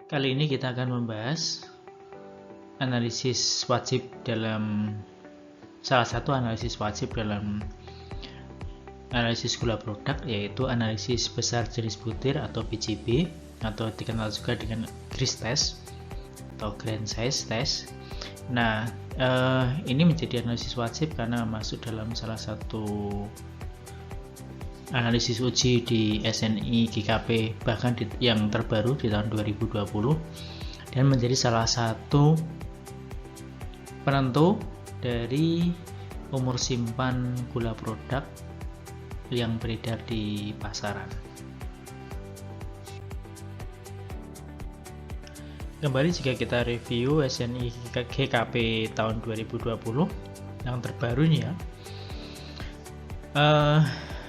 Kali ini kita akan membahas salah satu analisis wajib dalam analisis gula produk, yaitu analisis besar jenis butir atau BJB, atau dikenal juga dengan GRIS test atau Grain Size Test. Nah, ini menjadi analisis wajib karena masuk dalam salah satu analisis uji di SNI GKP, bahkan yang terbaru di tahun 2020, dan menjadi salah satu penentu dari umur simpan gula produk yang beredar di pasaran. Kembali jika kita review SNI GKP tahun 2020 yang terbaru ini ya,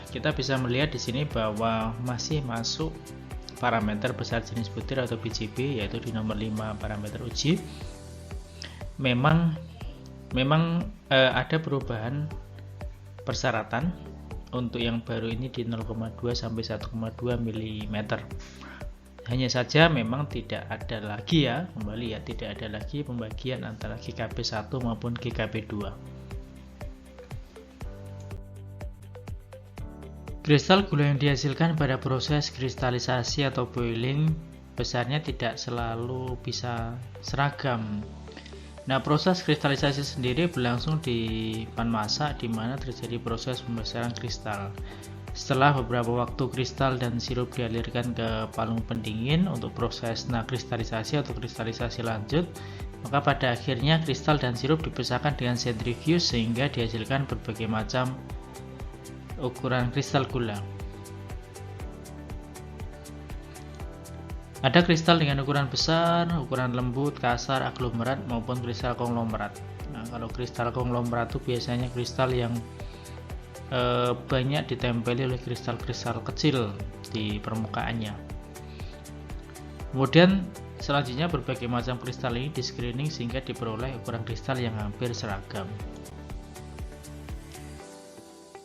kita bisa melihat di sini bahwa masih masuk parameter besar jenis butir atau BJB, yaitu di nomor 5 parameter uji. Memang ada perubahan persyaratan untuk yang baru ini di 0,2 sampai 1,2 mm. Hanya saja memang tidak ada lagi tidak ada lagi pembagian antara GKP 1 maupun GKP 2. Kristal gula yang dihasilkan pada proses kristalisasi atau boiling besarnya tidak selalu bisa seragam. Nah, proses kristalisasi sendiri berlangsung di pan masak, di mana terjadi proses pembesaran kristal. Setelah beberapa waktu, kristal dan sirup dialirkan ke palung pendingin untuk proses kristalisasi atau kristalisasi lanjut. Maka pada akhirnya kristal dan sirup dipisahkan dengan sentrifuge sehingga dihasilkan berbagai macam ukuran kristal gula. Ada kristal dengan ukuran besar, ukuran lembut, kasar, aglomerat, maupun kristal konglomerat. Nah, kalau kristal konglomerat itu biasanya kristal yang banyak ditempeli oleh kristal-kristal kecil di permukaannya. Kemudian selanjutnya berbagai macam kristal ini di screening sehingga diperoleh ukuran kristal yang hampir seragam.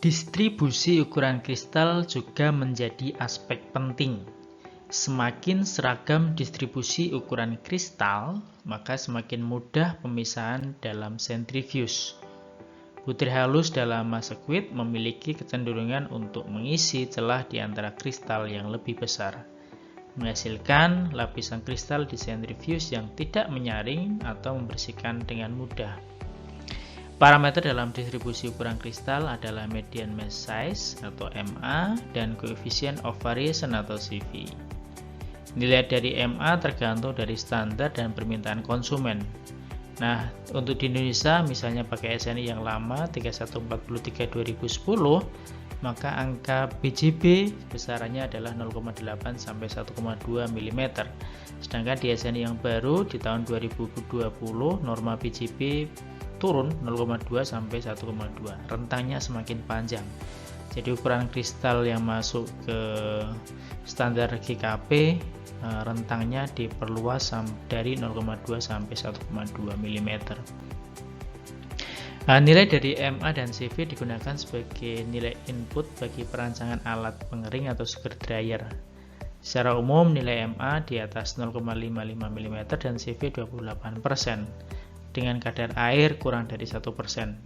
Distribusi ukuran kristal juga menjadi aspek penting. Semakin seragam distribusi ukuran kristal, maka semakin mudah pemisahan dalam sentrifuge. Butir halus dalam sekuit memiliki kecenderungan untuk mengisi celah di antara kristal yang lebih besar, menghasilkan lapisan kristal di sentrifuge yang tidak menyaring atau membersihkan dengan mudah. Parameter dalam distribusi ukuran kristal adalah median mass size atau MA dan coefficient of variation atau CV. Nilai dari MA tergantung dari standar dan permintaan konsumen. Nah, untuk di Indonesia misalnya pakai SNI yang lama 3143 2010, maka angka BJB besarannya adalah 0,8 sampai 1,2 mm. Sedangkan di SNI yang baru di tahun 2020 norma BJB turun 0,2 sampai 1,2. Rentangnya semakin panjang. Jadi ukuran kristal yang masuk ke standar GKP rentangnya diperluas dari 0,2 sampai 1,2 mm. Nilai dari MA dan CV digunakan sebagai nilai input bagi perancangan alat pengering atau sugar dryer. Secara umum nilai MA di atas 0,55 mm dan CV 28%. Dengan kadar air kurang dari 1%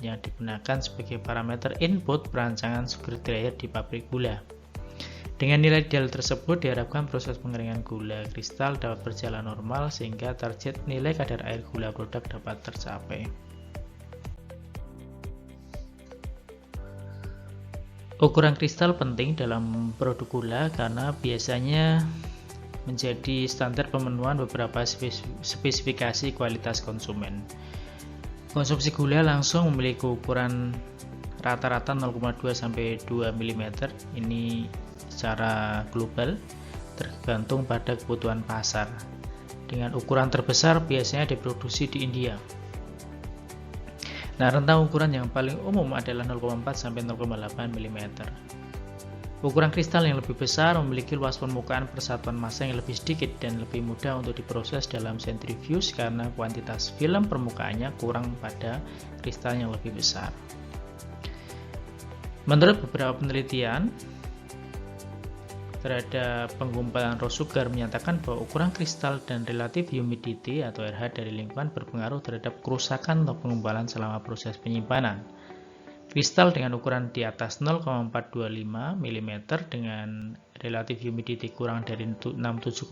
yang digunakan sebagai parameter input perancangan sugar dryer di pabrik gula. Dengan nilai ideal tersebut diharapkan proses pengeringan gula kristal dapat berjalan normal sehingga target nilai kadar air gula produk dapat tercapai. Ukuran kristal penting dalam produk gula karena biasanya menjadi standar pemenuhan beberapa spesifikasi kualitas konsumen. Konsumsi gula langsung memiliki ukuran rata-rata 0,2 sampai 2 mm. Ini secara global tergantung pada kebutuhan pasar. Dengan ukuran terbesar biasanya diproduksi di India. Nah, rentang ukuran yang paling umum adalah 0,4 sampai 0,8 mm. Ukuran kristal yang lebih besar memiliki luas permukaan persatuan massa yang lebih sedikit dan lebih mudah untuk diproses dalam sentrifuge karena kuantitas film permukaannya kurang pada kristal yang lebih besar. Menurut beberapa penelitian, terhadap penggumpalan raw sugar menyatakan bahwa ukuran kristal dan relative humidity atau RH dari lingkungan berpengaruh terhadap kerusakan atau penggumpalan selama proses penyimpanan. Kristal dengan ukuran di atas 0,425 mm dengan relative humidity kurang dari 67,89%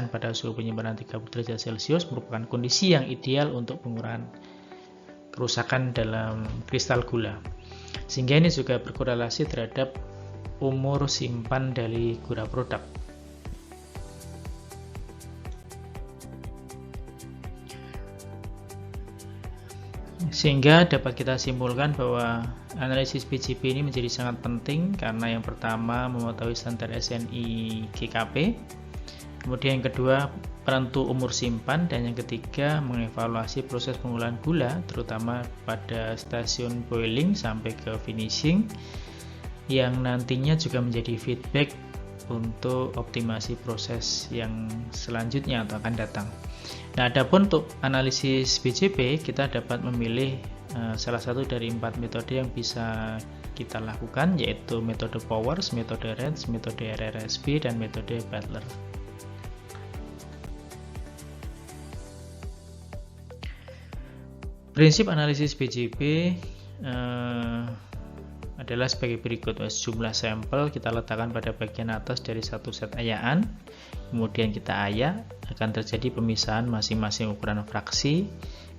pada suhu penyimpanan 30 derajat Celcius merupakan kondisi yang ideal untuk pengurangan kerusakan dalam kristal gula. Sehingga ini juga berkorelasi terhadap umur simpan dari gula produk. Sehingga dapat kita simpulkan bahwa analisis PJP ini menjadi sangat penting karena yang pertama mengetahui standar SNI GKP, kemudian yang kedua penentu umur simpan, dan yang ketiga mengevaluasi proses pengolahan gula terutama pada stasiun boiling sampai ke finishing yang nantinya juga menjadi feedback untuk optimasi proses yang selanjutnya atau akan datang. Nah, adapun untuk analisis BJP kita dapat memilih salah satu dari 4 metode yang bisa kita lakukan, yaitu metode Powers, metode Range, metode RRSB, dan metode Butler. Prinsip analisis BJP adalah sebagai berikut. Jumlah sampel kita letakkan pada bagian atas dari satu set ayaan, kemudian kita ayak, akan terjadi pemisahan masing-masing ukuran fraksi,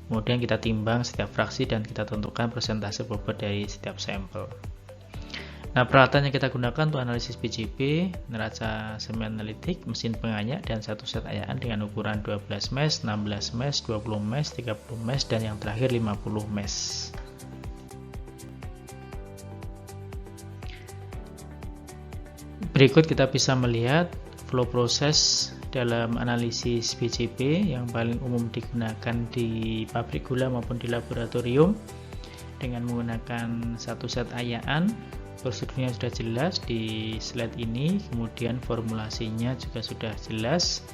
kemudian kita timbang setiap fraksi dan kita tentukan persentase bobot dari setiap sampel. Nah, peralatan yang kita gunakan untuk analisis BJP, neraca semi analitik, mesin pengayak, dan satu set ayaan dengan ukuran 12 mesh, 16 mesh, 20 mesh, 30 mesh, dan yang terakhir 50 mesh. Berikut kita bisa melihat flow proses dalam analisis BJP yang paling umum digunakan di pabrik gula maupun di laboratorium dengan menggunakan satu set ayaan. Prosedurnya sudah jelas di slide ini, kemudian formulasinya juga sudah jelas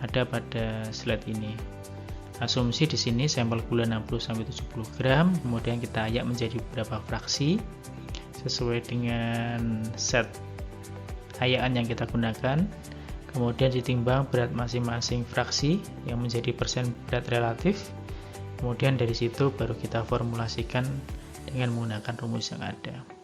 ada pada slide ini. Asumsi di sini sampel gula 60-70 gram, kemudian kita ayak menjadi beberapa fraksi sesuai dengan set ayaan yang kita gunakan, kemudian ditimbang berat masing-masing fraksi yang menjadi persen berat relatif, kemudian dari situ baru kita formulasikan dengan menggunakan rumus yang ada.